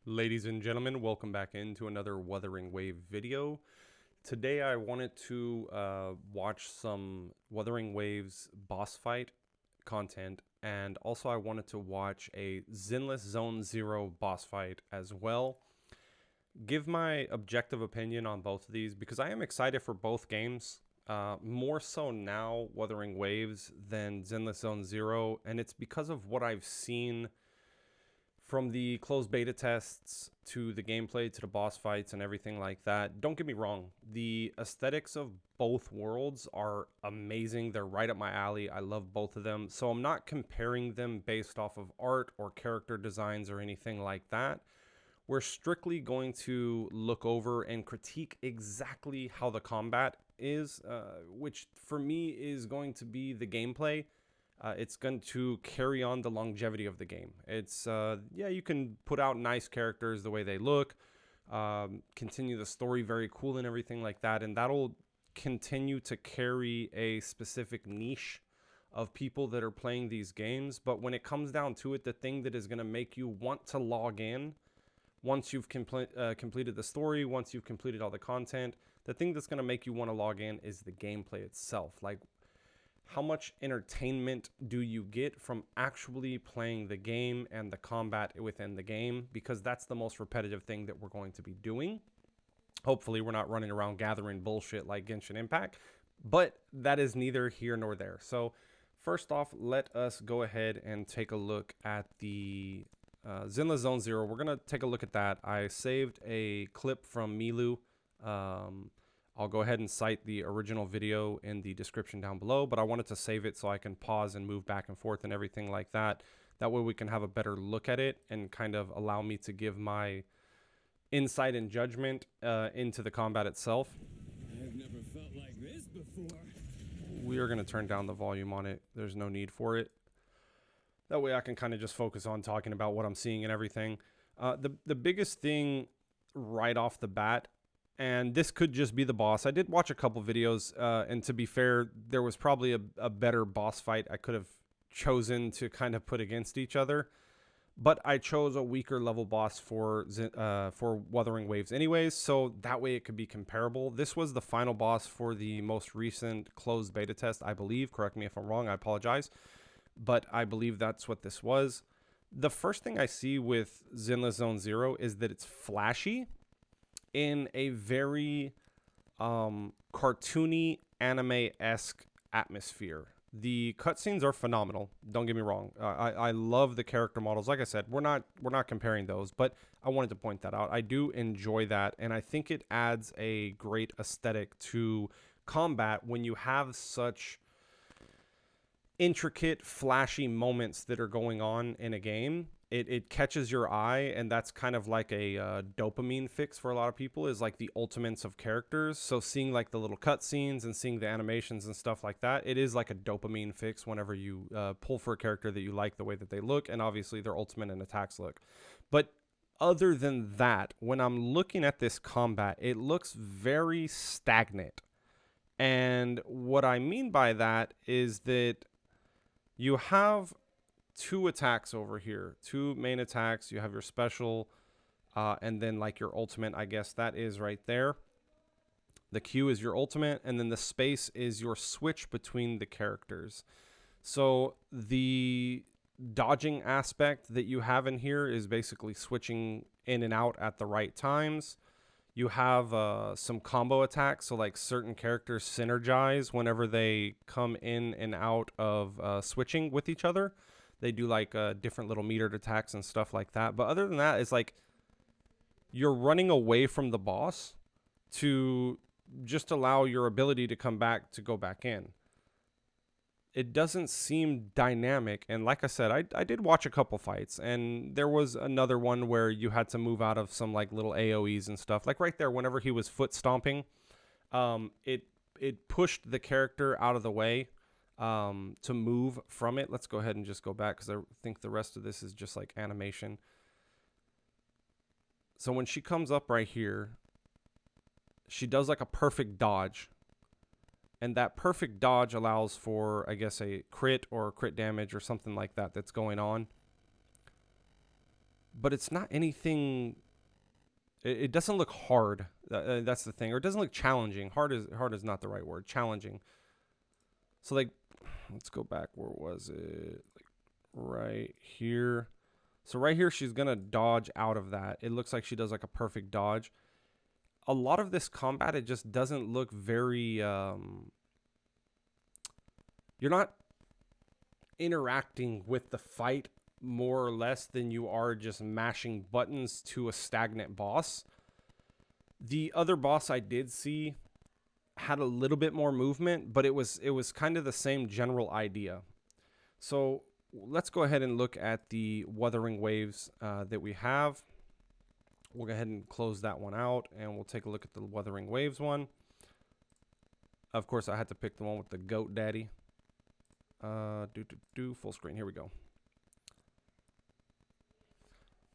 Ladies and gentlemen, welcome back into another Wuthering Wave video. Today I wanted to watch some Wuthering Waves boss fight content, and also I wanted to watch a Zenless Zone Zero boss fight as well. Give my objective opinion on both of these because I am excited for both games. More so now Wuthering Waves than Zenless Zone Zero, and it's because of what I've seen from the closed beta tests to the gameplay to the boss fights and everything like that. Don't get me wrong, the aesthetics of both worlds are amazing. They're right up my alley. I love both of them. So I'm not comparing them based off of art or character designs or anything like that. We're strictly going to look over and critique exactly how the combat is, which for me is going to be the gameplay. It's going to carry on the longevity of the game. It's, yeah, you can put out nice characters the way they look, continue the story very cool and everything like that, and that'll continue to carry a specific niche of people that are playing these games. But when it comes down to it, the thing that is going to make you want to log in once you've completed the story, once you've completed all the content, the thing that's going to make you want to log in is the gameplay itself. Like, how much entertainment do you get from actually playing the game and the combat within the game? Because that's the most repetitive thing that we're going to be doing. Hopefully we're not running around gathering bullshit like Genshin Impact, but that is neither here nor there. So first off, let us go ahead and take a look at the Zenless Zone Zero. We're going to take a look at that. I saved a clip from Milu. I'll go ahead and cite the original video in the description down below, but I wanted to save it so I can pause and move back and forth and everything like that. That way we can have a better look at it and kind of allow me to give my insight and judgment into the combat itself. I've never felt like this before. We are going to turn down the volume on it. There's no need for it. That way I can kind of just focus on talking about what I'm seeing and everything. The biggest thing right off the bat, and this could just be the boss. I did watch a couple videos, and to be fair, there was probably a better boss fight I could have chosen to kind of put against each other. But I chose a weaker level boss for Wuthering Waves anyways, so that way it could be comparable. This was the final boss for the most recent closed beta test, I believe. Correct me if I'm wrong, I apologize. But I believe that's what this was. The first thing I see with Zenless Zone Zero is that it's flashy in a very cartoony, anime-esque atmosphere. The cutscenes are phenomenal. Don't get me wrong. I love the character models. Like I said, we're not comparing those, but I wanted to point that out. I do enjoy that, and I think it adds a great aesthetic to combat when you have such intricate, flashy moments that are going on in a game. It catches your eye, and that's kind of like a dopamine fix for a lot of people, is like the ultimates of characters. So seeing like the little cutscenes and seeing the animations and stuff like that, it is like a dopamine fix whenever you pull for a character that you like the way that they look, and obviously their ultimate and attacks look. But other than that, when I'm looking at this combat, it looks very stagnant. And what I mean by that is that you have two attacks over here, two main attacks. You have your special, and then like your ultimate, I guess that is right there. The Q is your ultimate, and then the space is your switch between the characters. So the dodging aspect that you have in here is basically switching in and out at the right times. You have some combo attacks, so like certain characters synergize whenever they come in and out of switching with each other. They do like different little metered attacks and stuff like that. But other than that, it's like you're running away from the boss to just allow your ability to come back to go back in. It doesn't seem dynamic. And like I said, I did watch a couple fights, and there was another one where you had to move out of some like little AoEs and stuff. Like right there, whenever he was foot stomping, it pushed the character out of the way to move from it. Let's go ahead and just go back because I think the rest of this is just like animation. So when she comes up right here, she does like a perfect dodge. And that perfect dodge allows for, I guess, a crit or crit damage or something like that that's going on. but it's not anything. It doesn't look hard. That's the thing. Or it doesn't look challenging. Hard is not the right word. Challenging. So like, let's go back. Where was it? Like right here. So right here, she's gonna dodge out of that. It looks like she does like a perfect dodge. A lot of this combat, it just doesn't look very. You're not interacting with the fight more or less than you are just mashing buttons to a stagnant boss. The other boss I did see had a little bit more movement, but it was kind of the same general idea. So let's go ahead and look at the Wuthering Waves that we have. We'll go ahead and close that one out, and we'll take a look at the Wuthering Waves one. Of course, I had to pick the one with the goat daddy. Full screen. Here we go.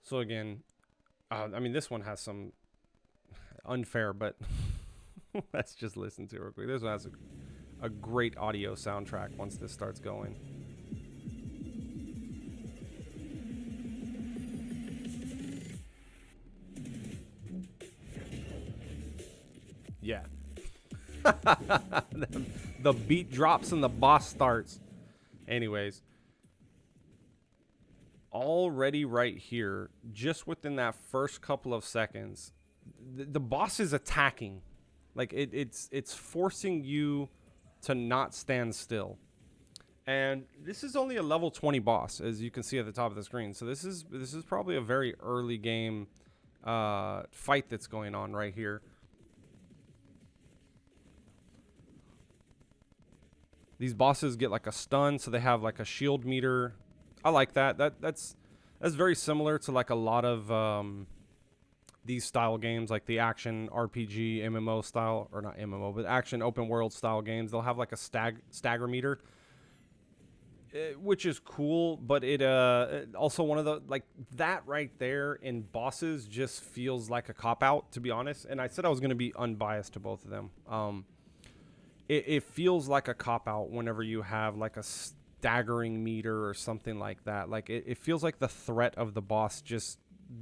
So again, I mean, this one has some unfair, but let's just listen to it real quick. This one has a great audio soundtrack once this starts going. Yeah. The beat drops and the boss starts. Anyways, already right here, just within that first couple of seconds, the boss is attacking. Like it's forcing you to not stand still. And this is only a level 20 boss, as you can see at the top of the screen. So this is probably a very early game fight that's going on right here. These bosses get like a stun, so they have like a shield meter. I like that. That's very similar to like a lot of these style games, like the action RPG MMO style, or not MMO, but action open world style games. They'll have like a stagger meter, which is cool, but it also one of the, like, that right there in bosses just feels like a cop out, to be honest. And I said I was going to be unbiased to both of them. It feels like a cop out whenever you have like a staggering meter or something like that. Like it feels like the threat of the boss just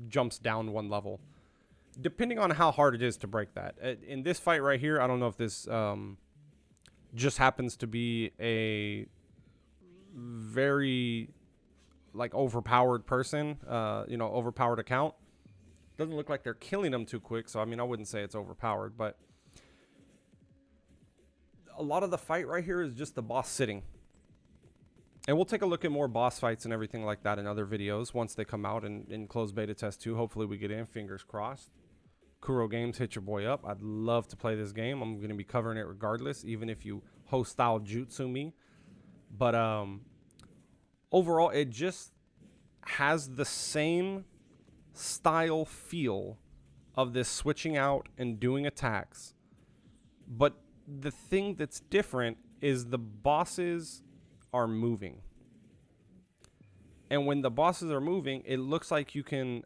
jumps down one level, depending on how hard it is to break that. In this fight right here, I don't know if this just happens to be a very like overpowered person, overpowered account. Doesn't look like they're killing them too quick, so I mean, I wouldn't say it's overpowered, but a lot of the fight right here is just the boss sitting. And we'll take a look at more boss fights and everything like that in other videos once they come out in closed beta test 2. Hopefully we get in, fingers crossed. Kuro Games, hit your boy up. I'd love to play this game. I'm going to be covering it regardless, even if you host style jutsu me. But overall, it just has the same style feel of this switching out and doing attacks. But the thing that's different is the bosses are moving. And when the bosses are moving, it looks like you can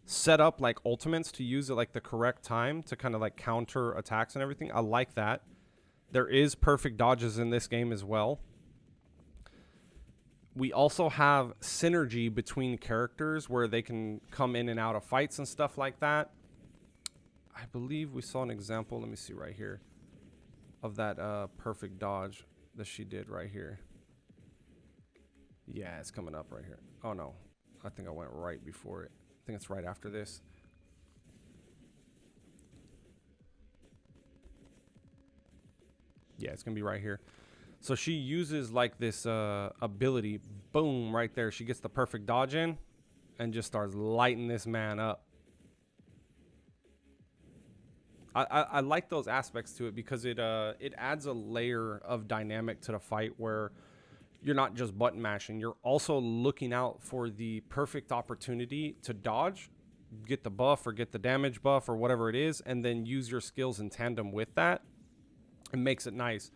set up like ultimates to use at like the correct time to kind of like counter attacks and everything. I like that. There is perfect dodges in this game as well. We also have synergy between characters where they can come in and out of fights and stuff like that. I believe we saw an example, let me see right here, of that perfect dodge that she did right here. Yeah, it's coming up right here. Oh no, I think I went right before it. I think it's right after this. Yeah, it's gonna be right here. So she uses like this ability, boom, right there. She gets the perfect dodge in and just starts lighting this man up. I like those aspects to it because it adds a layer of dynamic to the fight where you're not just button mashing. You're also looking out for the perfect opportunity to dodge, get the buff or get the damage buff or whatever it is, and then use your skills in tandem with that. It makes it nice.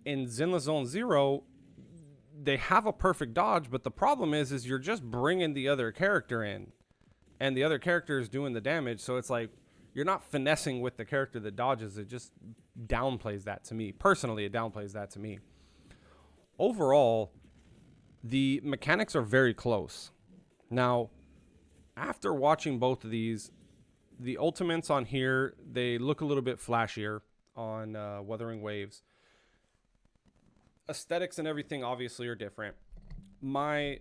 In Zenless Zone Zero, they have a perfect dodge, but the problem is you're just bringing the other character in, and the other character is doing the damage, so it's like, you're not finessing with the character that dodges. It just downplays that to me. Personally, it downplays that to me. Overall, the mechanics are very close. Now, after watching both of these, the ultimates on here, they look a little bit flashier on Wuthering Waves. Aesthetics and everything obviously are different. My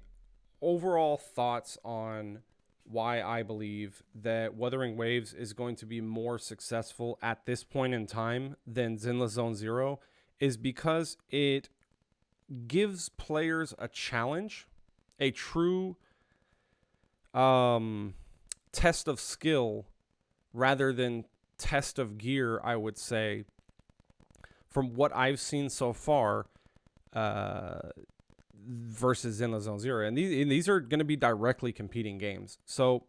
overall thoughts on why I believe that Wuthering Waves is going to be more successful at this point in time than Zenless Zone Zero is because it gives players a challenge, a true test of skill rather than test of gear, I would say, from what I've seen so far, versus Zenless Zone Zero. And these are going to be directly competing games. So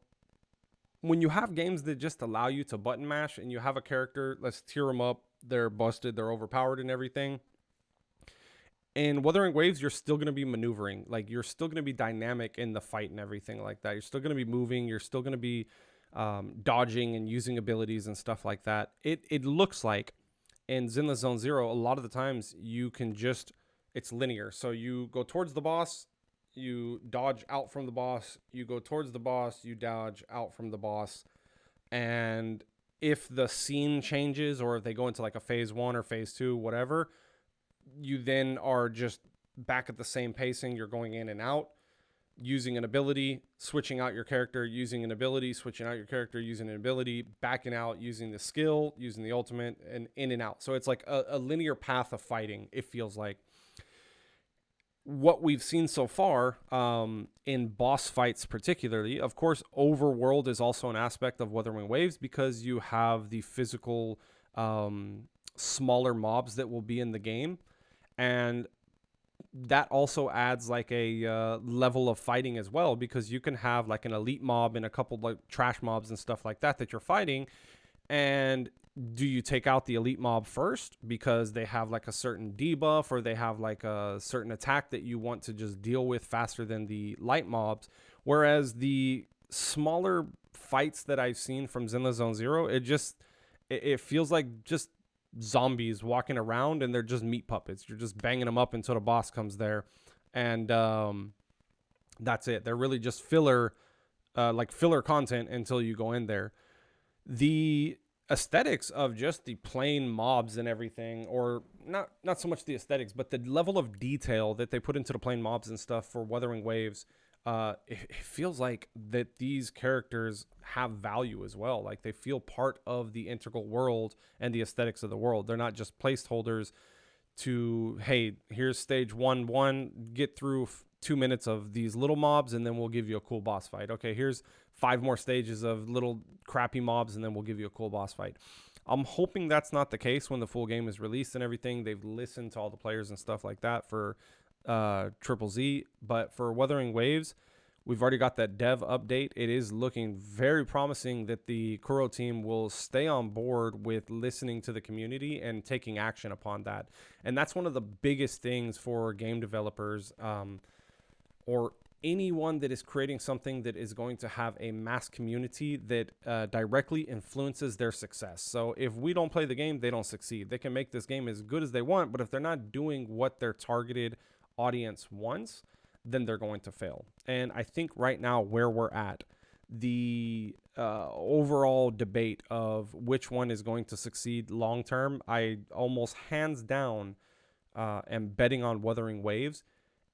when you have games that just allow you to button mash and you have a character, let's tear them up, they're busted, they're overpowered and everything. In Wuthering Waves, you're still going to be maneuvering. Like, you're still going to be dynamic in the fight and everything like that. You're still going to be moving. You're still going to be dodging and using abilities and stuff like that. It looks like in Zenless Zone Zero, a lot of the times you can just, it's linear. So you go towards the boss, you dodge out from the boss, you go towards the boss, you dodge out from the boss. And if the scene changes or if they go into like a phase 1 or phase 2, whatever, you then are just back at the same pacing. You're going in and out, using an ability, switching out your character, using an ability, switching out your character, using an ability, backing out, using the skill, using the ultimate, and in and out. So it's like a linear path of fighting, it feels like. What we've seen so far in boss fights particularly, of course, overworld is also an aspect of Wuthering Waves because you have the physical smaller mobs that will be in the game. And that also adds like a level of fighting as well, because you can have like an elite mob and a couple like trash mobs and stuff like that you're fighting. And do you take out the elite mob first because they have like a certain debuff or they have like a certain attack that you want to just deal with faster than the light mobs? Whereas the smaller fights that I've seen from Zenless Zone Zero, it feels like just zombies walking around and they're just meat puppets. You're just banging them up until the boss comes there, and that's it. They're really just filler content until you go in there. The aesthetics of just the plain mobs and everything, or not so much the aesthetics, but the level of detail that they put into the plain mobs and stuff for Wuthering Waves, it feels like that these characters have value as well. Like, they feel part of the integral world and the aesthetics of the world. They're not just placeholders to, hey, here's stage 1-1, get through 2 minutes of these little mobs and then we'll give you a cool boss fight. Okay, here's 5 more stages of little crappy mobs and then we'll give you a cool boss fight. I'm hoping that's not the case when the full game is released and everything. They've listened to all the players and stuff like that for Triple Z. But for Wuthering Waves, we've already got that dev update. It is looking very promising that the Kuro team will stay on board with listening to the community and taking action upon that. And that's one of the biggest things for game developers, or anyone that is creating something that is going to have a mass community that directly influences their success. So if we don't play the game, they don't succeed. They can make this game as good as they want, but if they're not doing what their targeted audience wants, then they're going to fail. And I think right now where we're at, the overall debate of which one is going to succeed long term, I almost hands down am betting on Wuthering Waves.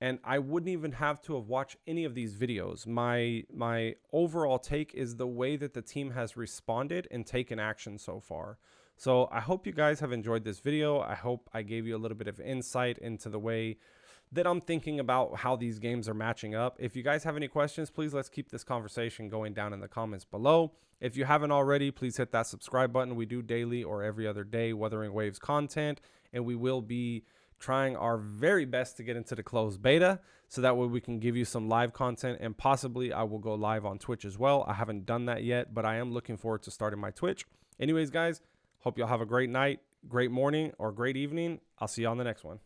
And I wouldn't even have to have watched any of these videos. My overall take is the way that the team has responded and taken action so far. So I hope you guys have enjoyed this video. I hope I gave you a little bit of insight into the way that I'm thinking about how these games are matching up. If you guys have any questions, please let's keep this conversation going down in the comments below. If you haven't already, please hit that subscribe button. We do daily or every other day Wuthering Waves content, and we will be trying our very best to get into the closed beta so that way we can give you some live content, and possibly I will go live on Twitch as well. I haven't done that yet, but I am looking forward to starting my Twitch. Anyways, guys, hope y'all have a great night, great morning, or great evening. I'll see you on the next one.